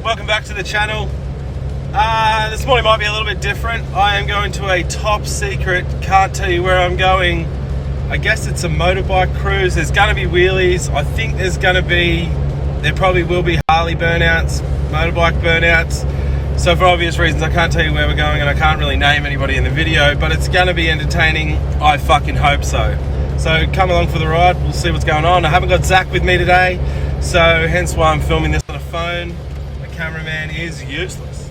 welcome back to the channel. This morning might be a little bit different. I am going to a top secret, can't tell you where I'm going. I guess it's a motorbike cruise. There's going to be wheelies. I think there probably will be Harley burnouts, motorbike burnouts. So for obvious reasons I can't tell you where we're going and I can't really name anybody in the video, but it's going to be entertaining. I fucking hope so. So come along for the ride, we'll see what's going on. I haven't got Zach with me today, so hence why I'm filming this on a phone. The cameraman is useless.